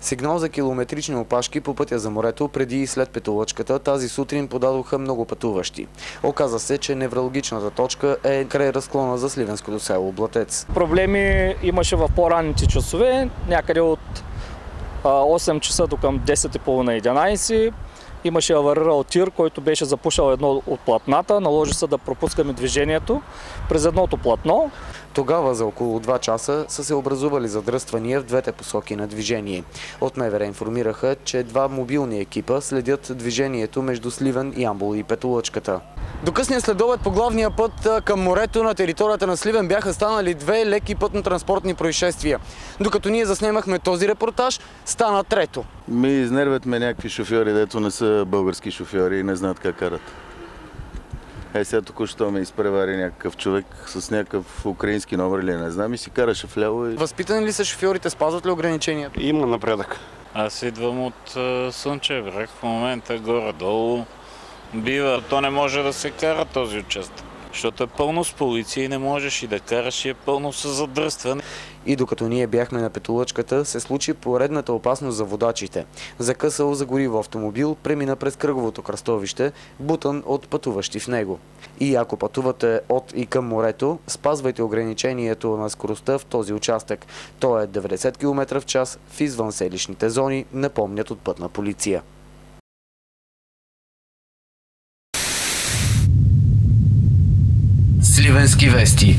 Сигнал за километрични опашки по пътя за морето преди и след Петолъчката тази сутрин подадоха много пътуващи. Оказа се, че невралгичната точка е край разклона за сливенското село Блатец. Проблеми имаше в по-ранните часове, някъде от 8 часа до към 10:30-11. Имаше аварирал тир, който беше запушал едно от платната, наложи се да пропускаме движението през едното платно. Тогава за около 2 часа са се образували задръствания в двете посоки на движение. От МВР информираха, че 2 мобилни екипа следят движението между Сливен, Ямбол и Петолъчката. До късния следобед по главния път към морето на територията на Сливен бяха станали 2 леки пътно-транспортни происшествия. Докато ние заснемахме този репортаж, стана трето. Изнервят ме някакви шофьори, дето не са български шофьори и не знаят как карат. Сега току-що ме изпревари някакъв човек с някакъв украински номер или не знам и си караше вляво. Възпитани ли са шофьорите, спазват ли ограниченията? Има напредък. Аз идвам от Слънчев бряг, в момента горе-долу бива. То не може да се кара този участък, защото е пълно с полиция и не можеш и да караш и е пълно с задръстване. И докато ние бяхме на Петолъчката, се случи поредната опасност за водачите. Закъсал за гориво автомобил премина през кръговото кръстовище, бутан от пътуващи в него. И ако пътувате от и към морето, спазвайте ограничението на скоростта в този участък. То е 90 км в час в извънселищните зони, напомнят от Пътна полиция. Сливенски вести.